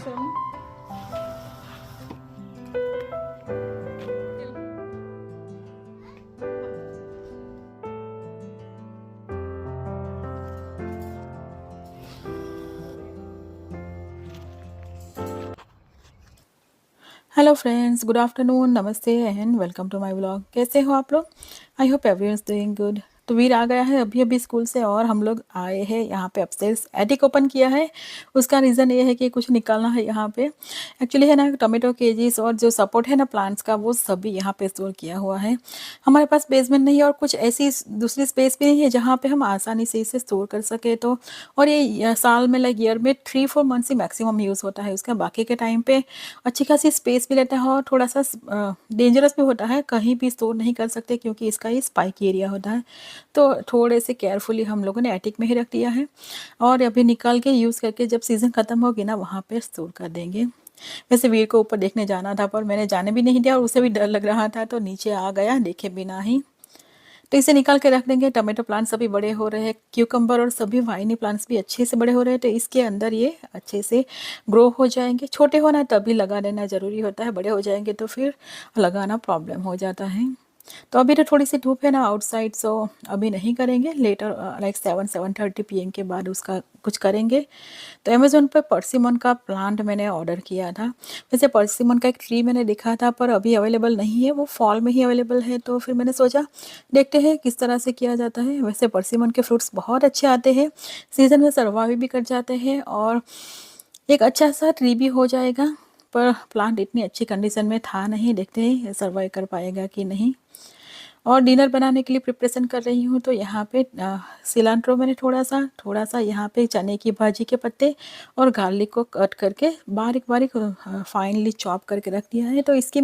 करूँ? Hello friends, good afternoon, नमस्ते and welcome to my vlog. कैसे हो आप लोग? I hope everyone is doing good. तो वीर आ गया है अभी अभी स्कूल से और हम लोग आए हैं यहाँ पे अपस्टेयर्स। एटिक ओपन किया है, उसका रीज़न ये है कि कुछ निकालना है यहाँ पे। एक्चुअली है ना, टोमेटो केजीज और जो सपोर्ट है ना प्लांट्स का, वो सभी यहाँ पे स्टोर किया हुआ है। हमारे पास बेसमेंट नहीं है और कुछ ऐसी दूसरी स्पेस भी नहीं है जहाँ पे हम आसानी से इसे स्टोर कर सके। तो और ये साल में लाइक ईयर में 3-4 मंथ्स ही मैक्सिमम यूज़ होता है उसका। बाकी के टाइम पे अच्छी खासी स्पेस भी रहता है और थोड़ा सा डेंजरस भी होता है, कहीं भी स्टोर नहीं कर सकते क्योंकि इसका ये स्पाइकी एरिया होता है। तो थोड़े से केयरफुली हम लोगों ने एटिक में ही रख दिया है और अभी निकाल के यूज़ करके जब सीज़न ख़त्म होगी ना वहाँ पे स्टोर कर देंगे। वैसे वीर को ऊपर देखने जाना था पर मैंने जाने भी नहीं दिया और उसे भी डर लग रहा था, तो नीचे आ गया देखे बिना ही। तो इसे निकाल के रख देंगे। टमाटो प्लांट सभी बड़े हो रहे हैं, क्यूकम्बर और सभी वाइनी प्लांट्स भी अच्छे से बड़े हो रहे हैं, तो इसके अंदर ये अच्छे से ग्रो हो जाएंगे। छोटे होना तभी लगा देना ज़रूरी होता है, बड़े हो जाएंगे तो फिर लगाना प्रॉब्लम हो जाता है। तो अभी तो थोड़ी सी धूप है ना आउटसाइड, सो अभी नहीं करेंगे। लेटर लाइक 7-7:30 PM के बाद उसका कुछ करेंगे। तो अमेज़ोन पर पर्सिमन का प्लांट मैंने ऑर्डर किया था। वैसे पर्सिमन का एक ट्री मैंने देखा था पर अभी अवेलेबल नहीं है, वो फॉल में ही अवेलेबल है। तो फिर मैंने सोचा देखते हैं किस तरह से किया जाता है। वैसे पर्सिमन के फ्रूट्स बहुत अच्छे आते हैं, सीज़न में सर्वाइव भी कर जाते हैं और एक अच्छा सा ट्री भी हो जाएगा। पर प्लांट इतनी अच्छी कंडीशन में था नहीं, देखते हैं सर्वाइव कर पाएगा कि नहीं। और डिनर बनाने के लिए प्रिपरेशन कर रही हूँ। तो यहाँ पे सिलांट्रो मैंने थोड़ा सा यहाँ पे चने की भाजी के पत्ते और गार्लिक को कट करके बारीक बारीक फाइनली चॉप करके रख दिया है। तो इसका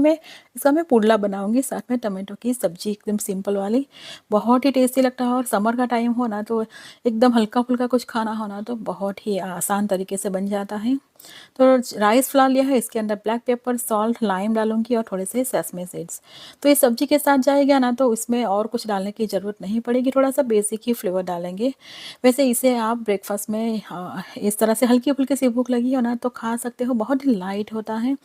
मैं पुडला बनाऊँगी, साथ में टमाटो की सब्जी एकदम सिंपल वाली, बहुत ही टेस्टी लगता है। और समर का टाइम हो ना तो एकदम हल्का फुल्का कुछ खाना होना तो बहुत ही आसान तरीके से बन जाता है। तो राइस फ्लावर लिया है, इसके अंदर ब्लैक पेपर, सॉल्ट, लाइम डालूंगी और थोड़े से सेसमे सीड्स। तो ये सब्जी के साथ जाएगा ना तो इसमें और कुछ डालने की ज़रूरत नहीं पड़ेगी, थोड़ा सा बेसिक ही फ्लेवर डालेंगे। वैसे इसे आप ब्रेकफास्ट में इस तरह से हल्की फुल्की सी भूख लगी हो ना तो खा सकते हो, बहुत ही लाइट होता है।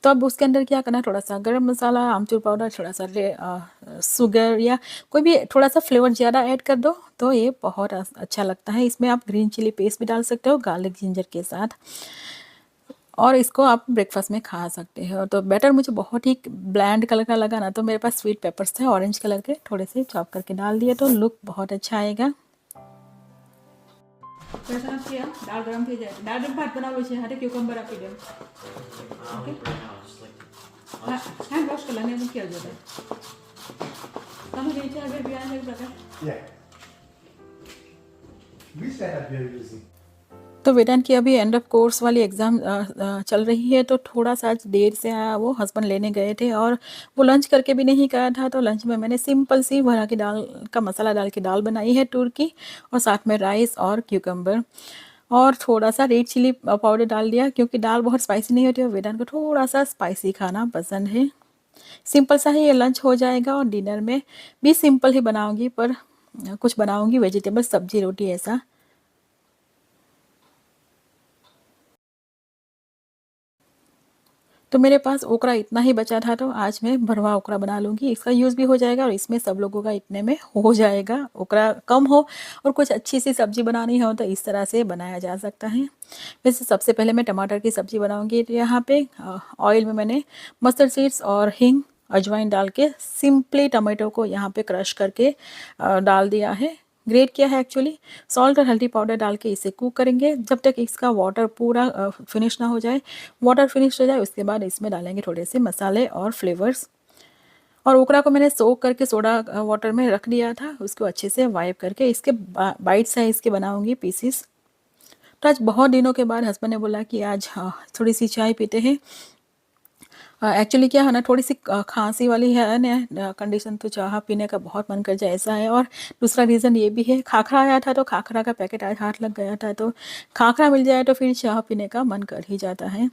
तो अब उसके अंदर क्या करना, थोड़ा सा गरम मसाला, आमचूर पाउडर, थोड़ा सा शुगर या कोई भी थोड़ा सा फ्लेवर ज़्यादा ऐड कर दो तो ये बहुत अच्छा लगता है। इसमें आप ग्रीन चिली पेस्ट भी डाल सकते हो गार्लिक जिंजर के साथ, और इसको आप ब्रेकफास्ट में खा सकते हो। तो बैटर मुझे बहुत ही ब्लैंड कलर का लगा ना तो मेरे पास स्वीट पेपर्स थे ऑरेंज कलर के, थोड़े से चॉप करके डाल दिए तो लुक बहुत अच्छा आएगा। कैसा किया? दाल गरम થઈ જાય દાળ ભાત બનાવવો છે હાથે ક્યુકમ્બર આપી દે ઓકે હા વોશ કર લેને મૂકી આવજો તમે નીચે આગળ બિયાન એક પ્રકાર Yeah. Which setup you are using? तो वेदांत की अभी एंड ऑफ कोर्स वाली एग्ज़ाम चल रही है, तो थोड़ा सा आज देर से आया। वो हस्बैंड लेने गए थे और वो लंच करके भी नहीं गया था। तो लंच में मैंने सिंपल सी भरा की दाल का मसाला डाल के दाल बनाई है तूर की, और साथ में राइस और क्यूकम्बर और थोड़ा सा रेड चिली पाउडर डाल दिया क्योंकि दाल बहुत स्पाइसी नहीं होती है, वेदांत को थोड़ा सा स्पाइसी खाना पसंद है। सिंपल सा ही ये लंच हो जाएगा और डिनर में भी सिंपल ही बनाऊँगी, पर कुछ बनाऊँगी वेजिटेबल सब्जी रोटी ऐसा। तो मेरे पास ओकरा इतना ही बचा था, तो आज मैं भरवा ओकरा बना लूँगी। इसका यूज़ भी हो जाएगा और इसमें सब लोगों का इतने में हो जाएगा। ओकरा कम हो और कुछ अच्छी सी सब्ज़ी बनानी हो तो इस तरह से बनाया जा सकता है। वैसे सबसे पहले मैं टमाटर की सब्ज़ी बनाऊँगी। तो यहाँ पे ऑयल में मैंने मस्टर्ड सीड्स और हींग, अजवाइन डाल के सिंपली टमाटो को यहाँ पे क्रश करके डाल दिया है, ग्रेट किया है एक्चुअली। सॉल्ट और हल्दी पाउडर डाल के इसे कुक करेंगे जब तक इसका वाटर पूरा फिनिश ना हो जाए। वाटर फिनिश हो जाए उसके बाद इसमें डालेंगे थोड़े से मसाले और फ्लेवर्स। और ओकरा को मैंने सोक करके सोडा वाटर में रख दिया था, उसको अच्छे से वाइप करके इसके बाइट साइज़ के बनाऊंगी पीसीस। तो आज बहुत दिनों के बाद हस्बैंड ने बोला कि आज थोड़ी सी चाय पीते हैं। एक्चुअली क्या है ना, थोड़ी सी खांसी वाली है ना कंडीशन, तो चाह पीने का बहुत मन कर जाए ऐसा है। और दूसरा रीज़न ये भी है, खाखरा आया था तो खाखरा का पैकेट आज हाथ लग गया था, तो खाखरा मिल जाए तो फिर चाह पीने का मन कर ही जाता है।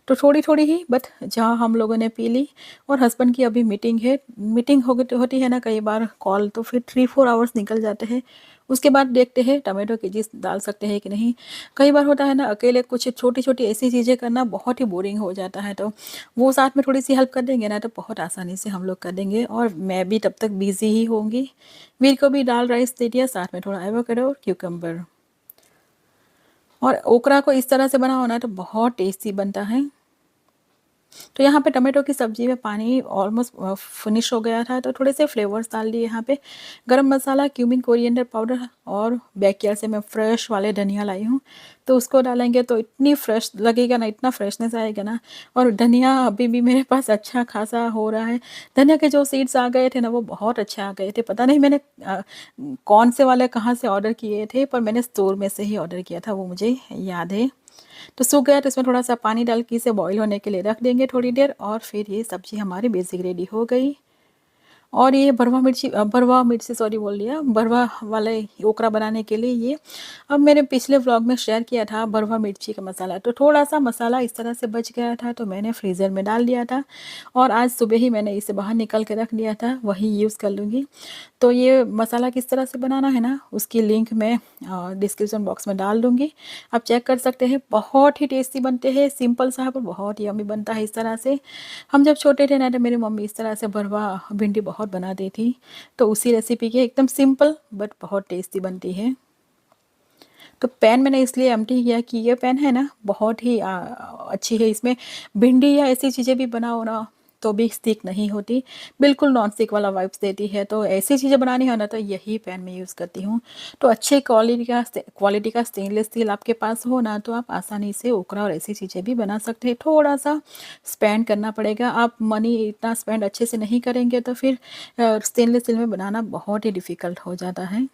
तो थोड़ी थोड़ी ही बट चाह हम लोगों ने पी ली। और हस्बैंड की अभी मीटिंग है, मीटिंग होती है ना कई बार कॉल, तो फिर 3-4 आवर्स निकल जाते हैं। उसके बाद देखते हैं टमाटो केचीज़ डाल सकते हैं कि नहीं। कई बार होता है ना, अकेले कुछ छोटी-छोटी ऐसी चीज़ें करना बहुत ही बोरिंग हो जाता है, तो वो साथ में थोड़ी-सी हेल्प कर देंगे ना, तो बहुत आसानी से हम लोग कर देंगे और मैं भी तब तक बिज़ी ही होंगी। वीर को भी दाल राइस दे दिया, साथ में थोड़ा एवोकाडो और क्यूकम्बर। और ओकरा को इस तरह से बनाओ ना तो बहुत टेस्टी बनता है। तो यहाँ पे टमाटो की सब्ज़ी में पानी ऑलमोस्ट फिनिश हो गया था, तो थोड़े से फ्लेवर्स डाल दिए यहाँ पे। गरम मसाला, क्यूमिन, कोरिएंडर पाउडर और बैकयार्ड से मैं फ्रेश वाले धनिया लाई हूँ, तो उसको डालेंगे तो इतनी फ्रेश लगेगा ना, इतना फ्रेशनेस आएगा ना। और धनिया अभी भी मेरे पास अच्छा खासा हो रहा है। धनिया के जो सीड्स आ गए थे ना, वो बहुत अच्छे आ गए थे। पता नहीं मैंने कौन से वाले कहाँ से ऑर्डर किए थे, पर मैंने स्टोर में से ही ऑर्डर किया था, वो मुझे याद है। तो सूख गया तो इसमें थोड़ा-सा पानी डाल के इसे बॉयल होने के लिए रख देंगे थोड़ी देर, और फिर ये सब्ज़ी हमारी बेसिक रेडी हो गई। और ये भरवा मिर्ची सॉरी बोल दिया, भरवा वाले ओकरा बनाने के लिए ये अब मैंने पिछले व्लॉग में शेयर किया था भरवा मिर्ची का मसाला, तो थोड़ा-सा मसाला इस तरह से बच गया था, तो मैंने फ्रीज़र में डाल दिया था और आज सुबह ही मैंने इसे बाहर निकाल के रख दिया था, वही यूज़ कर लूँगी। तो ये मसाला किस तरह से बनाना है ना, उसकी लिंक मैं डिस्क्रिप्शन बॉक्स में डाल दूँगी। आप चेक कर सकते हैं, बहुत ही टेस्टी बनते हैं, सिंपल सा पर बहुत यम्मी बनता है इस तरह से। हम जब छोटे थे ना, तो मेरी मम्मी इस तरह से भरवा भिंडी बहुत बनाती थी, तो उसी रेसिपी के एकदम सिंपल बट बहुत टेस्टी बनती है। तो पैन मैंने इसलिए एम्प्टी किया कि ये पैन है ना, बहुत ही अच्छी है। इसमें भिंडी या ऐसी चीज़ें भी बनाओ ना, तो भी स्टिक नहीं होती, बिल्कुल नॉन स्टिक वाला वाइब्स देती है। तो ऐसी चीज़ें बनानी हो ना, तो यही पैन मैं यूज़ करती हूँ। तो अच्छे क्वालिटी का स्टेनलेस स्टील आपके पास हो ना, तो आप आसानी से ओकरा और ऐसी चीज़ें भी बना सकते हैं। थोड़ा-सा स्पेंड करना पड़ेगा, आप मनी इतना स्पेंड अच्छे से नहीं करेंगे, तो फिर स्टेनलेस स्टील में बनाना बहुत ही डिफ़िकल्ट हो जाता है।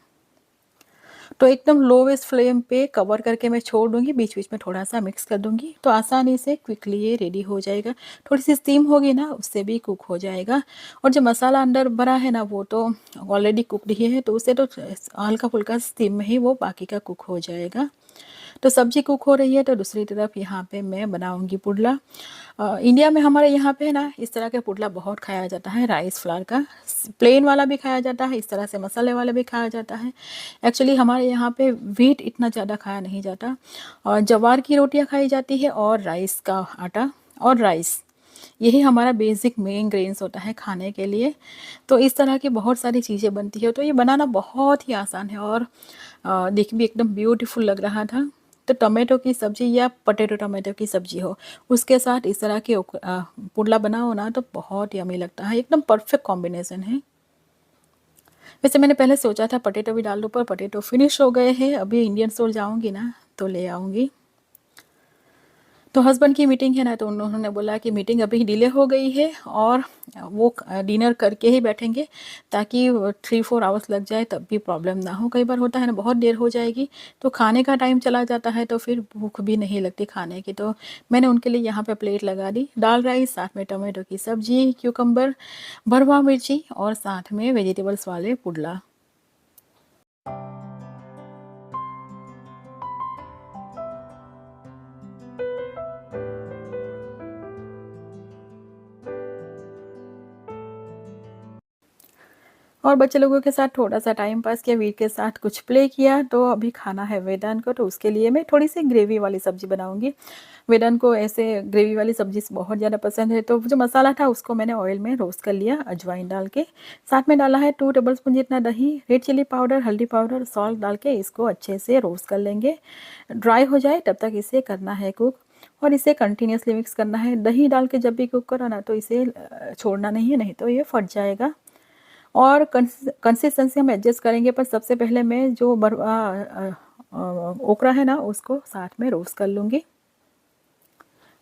तो एकदम लोवेस्ट फ्लेम पे कवर करके मैं छोड़ दूँगी, बीच-बीच में थोड़ा-सा मिक्स कर दूँगी, तो आसानी से क्विकली ये रेडी हो जाएगा। थोड़ी-सी स्टीम होगी ना, उससे भी कुक हो जाएगा। और जो मसाला अंदर भरा है ना, वो तो ऑलरेडी कुक्ड ही है, तो उससे तो हल्का-फुल्का स्टीम में ही वो बाकी का कुक हो जाएगा। तो सब्ज़ी कुक हो रही है, तो दूसरी तरफ यहाँ पे मैं बनाऊँगी पुडला। इंडिया में हमारे यहाँ पे ना इस तरह का पुडला बहुत खाया जाता है, राइस फ्लावर का। प्लेन वाला भी खाया जाता है, इस तरह से मसाले वाला भी खाया जाता है। एक्चुअली हमारे यहाँ पे व्हीट इतना ज़्यादा खाया नहीं जाता, और ज्वार की रोटियाँ खाई जाती है और राइस का आटा और राइस, यही हमारा बेसिक मेन ग्रेन्स होता है खाने के लिए। तो इस तरह की बहुत सारी चीज़ें बनती है, तो ये बनाना बहुत ही आसान है और देखने भी एकदम ब्यूटीफुल लग रहा था। तो टमाटो की सब्ज़ी या पोटैटो टमाटो की सब्ज़ी हो, उसके साथ इस तरह के पुडला बनाओ ना, तो बहुत यम्मी लगता है, एकदम परफेक्ट कॉम्बिनेशन है। वैसे मैंने पहले सोचा था पोटैटो भी डाल दूँ, पर पोटैटो फिनिश हो गए हैं, अभी इंडियन स्टोर जाऊँगी ना, तो ले आऊँगी। तो हस्बैंड की मीटिंग है ना, तो उन्होंने बोला कि मीटिंग अभी डिले हो गई है और वो डिनर करके ही बैठेंगे, ताकि 3-4 आवर्स लग जाए तब भी प्रॉब्लम ना हो। कई बार होता है ना, बहुत देर हो जाएगी तो खाने का टाइम चला जाता है, तो फिर भूख भी नहीं लगती खाने की। तो मैंने उनके लिए यहाँ पे प्लेट लगा दी, दाल राइस, साथ में टमाटो की सब्जी, क्यूकम्बर, भरवा मिर्ची और साथ में वेजिटेबल्स वाले पुडला। और बच्चे लोगों के साथ थोड़ा-सा टाइम पास किया, वीर के साथ कुछ प्ले किया। तो अभी खाना है वेदांत को, तो उसके लिए मैं थोड़ी-सी ग्रेवी वाली सब्ज़ी बनाऊँगी। वेदांत को ऐसे ग्रेवी वाली सब्ज़ी बहुत ज़्यादा पसंद है, तो जो मसाला था उसको मैंने ऑयल में रोस्ट कर लिया अजवाइन डाल के। साथ में डाला है 2 टेबलस्पून जितना दही, रेड चिली पाउडर, हल्दी पाउडर, सॉल्ट डाल के इसको अच्छे से रोस्ट कर लेंगे। ड्राई हो जाए तब तक इसे करना है कुक, और इसे कंटिन्यूअसली मिक्स करना है। दही डाल के जब भी कुक करो ना, तो इसे छोड़ना नहीं है, नहीं तो ये फट जाएगा। और कंसिस्टेंसी हम एडजस्ट करेंगे, पर सबसे पहले मैं जो ओकरा है ना, उसको साथ में रोस्ट कर लूँगी।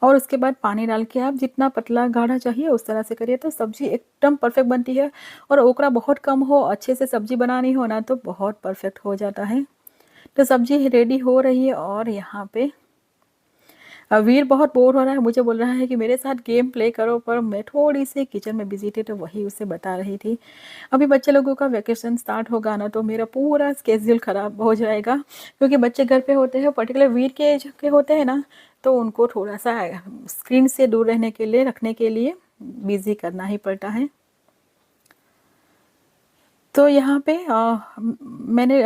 और उसके बाद पानी डाल के आप जितना पतला गाढ़ा चाहिए उस तरह से करिए, तो सब्ज़ी एकदम परफेक्ट बनती है। और ओकरा बहुत कम हो, अच्छे से सब्ज़ी बनानी हो ना, तो बहुत परफेक्ट हो जाता है। तो सब्ज़ी रेडी हो रही है, और यहाँ पे वीर बहुत बोर हो रहा है, मुझे बोल रहा है कि मेरे साथ गेम प्ले करो, पर मैं थोड़ी-सी किचन में बिज़ी थी, तो वही उसे बता रही थी। अभी बच्चे लोगों का वैकेशन स्टार्ट होगा ना, तो मेरा पूरा स्केड्यूल ख़राब हो जाएगा, क्योंकि बच्चे घर पे होते हैं, पर्टिकुलर वीर के एज के होते हैं ना, तो उनको थोड़ा-सा स्क्रीन से दूर रहने के लिए, रखने के लिए बिज़ी करना ही पड़ता है। तो यहाँ पे मैंने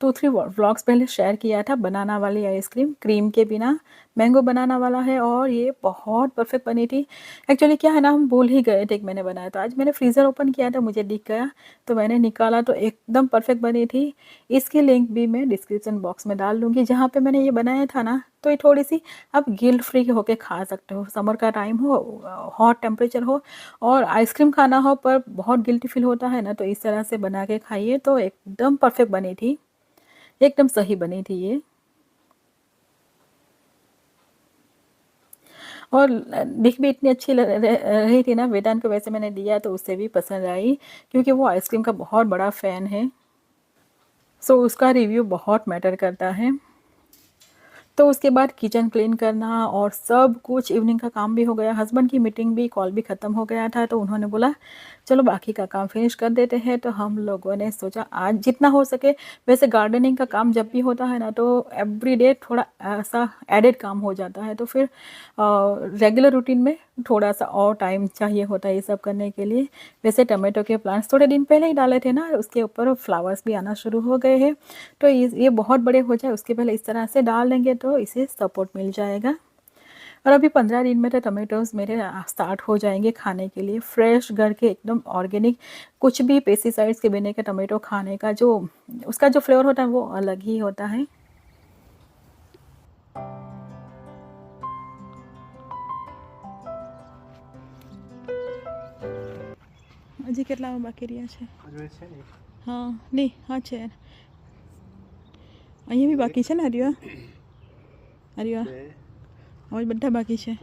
2-3 व्लॉग्स पहले शेयर किया था बनाना वाली आइसक्रीम, क्रीम के बिना, मैंगो बनाना वाला है और ये बहुत परफेक्ट बनी थी। एक्चुअली क्या है ना, हम भूल ही गए थे कि मैंने बनाया, तो आज मैंने फ्रीज़र ओपन किया था, मुझे दिख गया, तो मैंने निकाला तो एकदम परफेक्ट बनी थी। इसकी लिंक भी मैं डिस्क्रिप्शन बॉक्स में डाल दूँगी। जहाँ पे मैंने ये बनाया था ना, तो ये थोड़ी-सी आप गिल्ट फ्री होके खा सकते हो। समर का टाइम हो, हॉट टेम्परेचर हो और आइसक्रीम खाना हो पर बहुत गिल्टी फील होता है ना, तो इस तरह से बना के खाइए, तो एकदम परफेक्ट बनी थी, एकदम सही बनी थी ये। और दिख भी इतनी अच्छी रही थी ना, वेदांत को वैसे मैंने दिया तो उससे भी पसंद आई, क्योंकि वो आइसक्रीम का बहुत बड़ा फ़ैन है। सो उसका रिव्यू बहुत मैटर करता है। तो उसके बाद किचन क्लीन करना और सब कुछ, इवनिंग का काम भी हो गया, हस्बैंड की मीटिंग भी, कॉल भी ख़त्म हो गया था, तो उन्होंने बोला चलो बाकी का काम फिनिश कर देते हैं। तो हम लोगों ने सोचा आज जितना हो सके, वैसे गार्डनिंग का काम जब भी होता है ना, तो एवरीडे थोड़ा ऐसा एडेड काम हो जाता है, तो फिर रेगुलर रूटीन में थोड़ा सा और टाइम चाहिए होता है ये सब करने के लिए। वैसे टमाटो के प्लांट्स थोड़े दिन पहले ही डाले थे ना, उसके ऊपर फ्लावर्स भी आना शुरू हो गए हैं, तो ये बहुत बड़े हो जाए उसके पहले इस तरह से डाल देंगे तो इसे सपोर्ट मिल जाएगा। और अभी 15 दिन में तो टमाटोज़ मेरे स्टार्ट हो जाएंगे खाने के लिए, फ्रेश घर के एकदम ऑर्गेनिक, कुछ भी पेस्टिसाइड्स के बिना के टमाटो खाने का जो उसका जो फ्लेवर होता है वो अलग ही होता है। હજી કેટલામાં બાકી રહ્યા છે? હા નહીં, હા છે, અહીંયા બી બાકી છે ને હરિયા, હરિયા और બધા बाकी છે।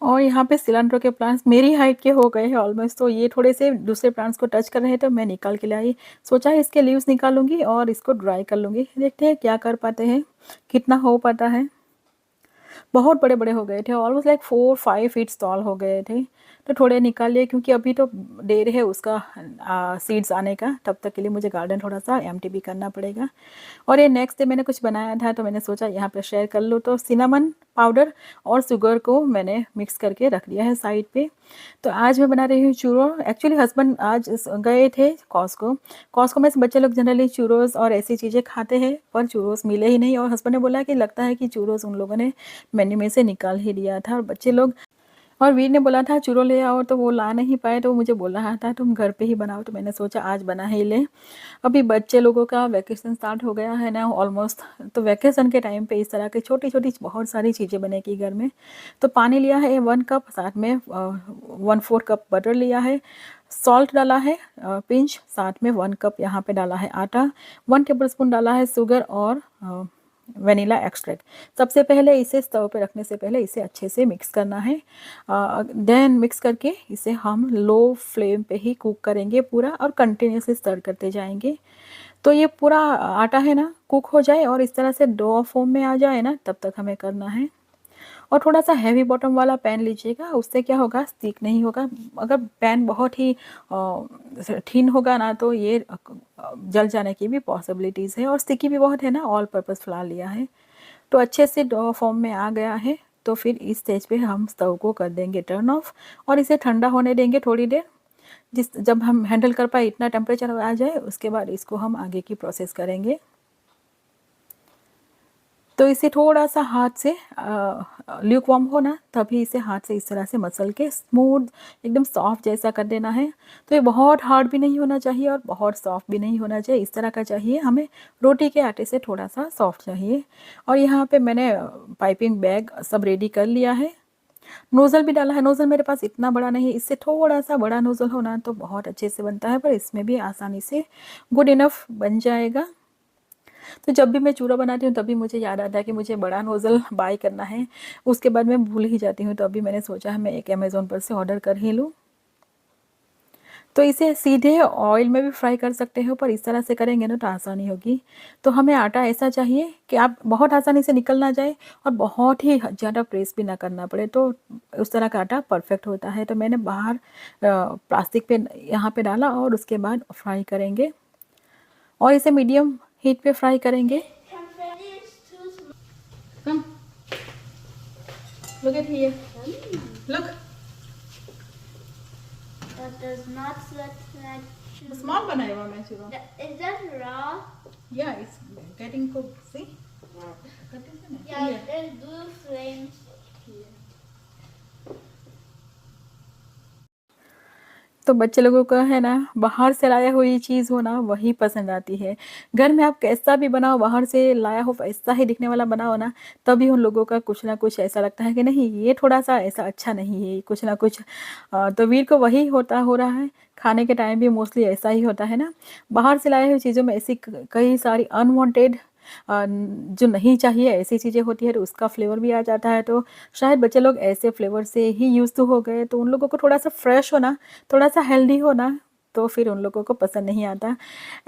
और यहाँ पे सिलेंडर के प्लांट्स मेरी हाइट के हो गए हैं ऑलमोस्ट, तो ये थोड़े से दूसरे प्लांट्स को टच कर रहे हैं, तो मैं निकाल के लाई, सोचा है इसके लीव्स निकालूंगी और इसको ड्राई कर लूँगी, देखते हैं क्या कर पाते हैं, कितना हो पाता है। बहुत बड़े बड़े हो गए थे, ऑलमोस्ट लाइक 4-5 फीट टॉल हो गए थे, तो थोड़े निकाल लिए क्योंकि अभी तो देर है उसका सीड्स आने का, तब तक के लिए मुझे गार्डन थोड़ा सा एम्प्टी भी करना पड़ेगा। और ये नेक्स्ट डे मैंने कुछ बनाया था, तो मैंने सोचा यहाँ पे शेयर कर लूँ, तो सिनेमन पाउडर और शुगर को मैंने मिक्स करके रख दिया है साइड पे। तो आज मैं बना रही हूँ चूरो। एक्चुअली हस्बैंड आज गए थे कॉस्को में से बच्चे लोग जनरली चूरोस और ऐसी चीज़ें खाते हैं, पर चूरोस मिले ही नहीं, और हस्बैंड ने बोला कि लगता है कि चूरोस उन लोगों ने मेन्यू में से निकाल ही दिया था, और बच्चे लोग, और वीर ने बोला था चूरो ले आओ, तो वो ला नहीं पाए, तो वो मुझे बोल रहा था तुम घर पे ही बनाओ, तो मैंने सोचा आज बना ही ले। अभी बच्चे लोगों का वैकेशन स्टार्ट हो गया है ना ऑलमोस्ट, तो वैकेशन के टाइम पे इस तरह की छोटी छोटी बहुत सारी चीज़ें बनेगी घर में। तो पानी लिया है 1 कप, साथ में 1/4 कप बटर लिया है, सॉल्ट डाला है पिंच, साथ में 1 कप यहाँ पे डाला है आटा, 1 टेबलस्पून डाला है शुगर और वनीला एक्सट्रैक्ट। सबसे पहले इसे स्टव पे रखने से पहले इसे अच्छे से मिक्स करना है, देन मिक्स करके इसे हम लो फ्लेम पे ही कुक करेंगे पूरा, और कंटिन्यूसली स्टर करते जाएंगे। तो ये पूरा आटा है ना कुक हो जाए और इस तरह से डो फॉर्म में आ जाए ना, तब तक हमें करना है। और थोड़ा सा हैवी बॉटम वाला पैन लीजिएगा, उससे क्या होगा, स्टिक नहीं होगा। अगर पैन बहुत ही थिन होगा ना, तो ये जल जाने की भी पॉसिबिलिटीज़ है, और स्टिकी भी बहुत है ना, ऑल पर्पस फ्लावर लिया है। तो अच्छे से डो फॉर्म में आ गया है, तो फिर इस स्टेज पे हम स्टव को कर देंगे टर्न ऑफ, और इसे ठंडा होने देंगे थोड़ी देर, जब हम हैंडल कर पाए इतना टेम्परेचर आ जाए, उसके बाद इसको हम आगे की प्रोसेस करेंगे। तो इसे थोड़ा सा हाथ से ल्यूक वार्म हो ना, तभी इसे हाथ से इस तरह से मसल के स्मूथ एकदम सॉफ्ट जैसा कर देना है। तो ये बहुत हार्ड भी नहीं होना चाहिए और बहुत सॉफ्ट भी नहीं होना चाहिए, इस तरह का चाहिए हमें, रोटी के आटे से थोड़ा सा सॉफ्ट चाहिए। और यहाँ पे मैंने पाइपिंग बैग सब रेडी कर लिया है, नोज़ल भी डाला है। नोज़ल मेरे पास इतना बड़ा नहीं है, इससे थोड़ा सा बड़ा नोज़ल होना तो बहुत अच्छे से बनता है, पर इसमें भी आसानी से गुड इनफ बन जाएगा। तो जब भी मैं चूरा बनाती हूँ तभी मुझे याद आता है कि मुझे बड़ा नोज़ल बाय करना है, उसके बाद मैं भूल ही जाती हूँ। तो अभी मैंने सोचा है मैं एक अमेज़ोन पर से ऑर्डर कर ही लूँ। तो इसे सीधे ऑयल में भी फ्राई कर सकते हो, पर इस तरह से करेंगे ना तो आसानी होगी। तो हमें आटा ऐसा चाहिए कि आप बहुत आसानी से निकल ना जाए और बहुत ही ज़्यादा प्रेस भी ना करना पड़े, तो उस तरह का आटा परफेक्ट होता है। तो मैंने बाहर प्लास्टिक पे यहाँ पे डाला और उसके बाद फ्राई करेंगे, और इसे मीडियम हीट पे फ्राई करेंगे। Come, look at here. Look. does not like small बनाया हुआ मैं चूरा. Is that raw? Yeah, it's getting cooked. See? Cutting है ना? Yeah, there's blue flames. तो बच्चे लोगों का है ना, बाहर से लाया हुई चीज़ हो ना वही पसंद आती है। घर में आप कैसा भी बनाओ, बाहर से लाया हो वैसा ही दिखने वाला बनाओ ना, तभी उन लोगों का कुछ ना कुछ ऐसा लगता है कि नहीं ये थोड़ा-सा ऐसा अच्छा नहीं है, कुछ ना कुछ तो वीर को वही होता हो रहा है, खाने के टाइम भी मोस्टली ऐसा ही होता है ना। बाहर से लाए हुई चीज़ों में ऐसी क कई सारी अनवांटेड जो नहीं चाहिए ऐसी चीज़ें होती है तो उसका फ्लेवर भी आ जाता है, तो शायद बच्चे लोग ऐसे फ्लेवर से ही यूज़ टू हो गए, तो उन लोगों को थोड़ा-सा फ्रेश होना, थोड़ा-सा हेल्दी होना, तो फिर उन लोगों को पसंद नहीं आता।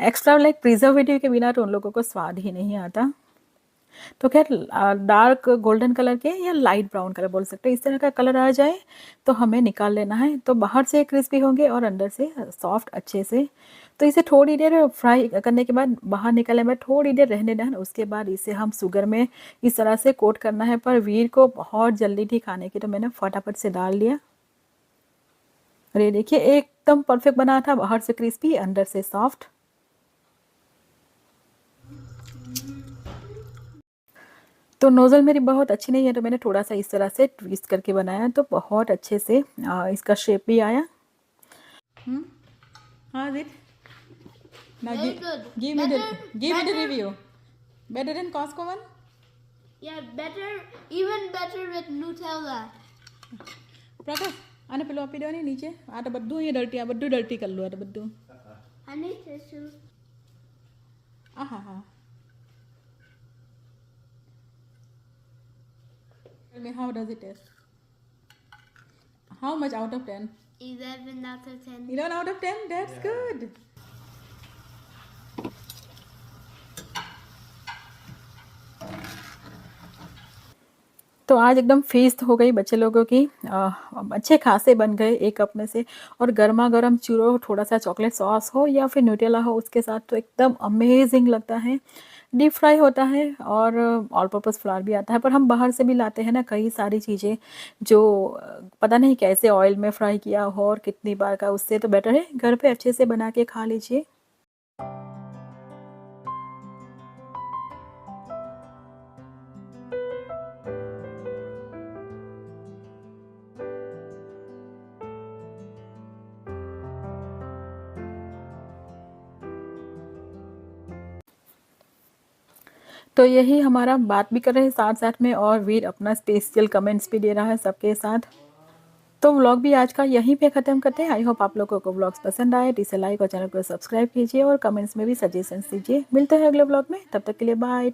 एक्स्ट्रा लाइक प्रिजर्वेटिव के बिना तो उन लोगों को स्वाद ही नहीं आता। तो खैर डार्क गोल्डन कलर के या लाइट ब्राउन कलर बोल सकते हैं, इस तरह का कलर आ जाए तो हमें निकाल लेना है। तो बाहर से क्रिस्पी होंगे और अंदर से सॉफ्ट अच्छे से। तो इसे थोड़ी देर फ्राई करने के बाद बाहर निकालने में थोड़ी देर रहने देना, उसके बाद इसे हम शुगर में इस तरह से कोट करना है। पर वीर को बहुत जल्दी थी खाने की, तो मैंने फटाफट से डाल दिया। अरे देखिए एकदम परफेक्ट बना था, बाहर से क्रिस्पी अंदर से सॉफ्ट। तो नोज़ल मेरी बहुत अच्छी नहीं है, तो मैंने थोड़ा-सा इस तरह से ट्विस्ट करके बनाया, तो बहुत अच्छे से इसका शेप भी आया। हाँ it now Very good. Give me the Better. Review. Better than Costco one? Yeah, better, even better with Nutella. Prakash આને પેલું આપી દેવાની નીચે. આ તો બધું અહીંયા ડર્ટી, આ બધું ડર્ટી કરી લો, આ તો બધું. I need tissue. આહા હા. Tell me, how does it taste? How much out of 10? 11 out of 10. 11 out of 10? That's good. तो आज एकदम फीस्ट हो गई बच्चे लोगों की। अच्छे खासे बन गए एक कप में से, और गर्मा गर्म चूरो थोड़ा सा चॉकलेट सॉस हो या फिर न्यूटेला हो उसके साथ, तो एकदम अमेजिंग लगता है। डीप फ्राई होता है और ऑल पर्पस फ्लावर भी आता है, पर हम बाहर से भी लाते हैं ना कई सारी चीज़ें जो पता नहीं कैसे ऑयल में फ्राई किया हो और कितनी बार का, उससे तो बेटर है घर पे अच्छे से बना के खा लीजिए। तो यही हमारा बात भी कर रहे हैं साथ साथ में, और वीर अपना स्पेशल कमेंट्स भी दे रहा है सबके साथ। तो व्लॉग भी आज का यहीं पे ख़त्म करते हैं। आई होप आप लोगों को व्लॉग्स पसंद आए, तो इसे लाइक और चैनल को सब्सक्राइब कीजिए और कमेंट्स में भी सजेशंस दीजिए। मिलते हैं अगले व्लॉग में, तब तक के लिए बाय।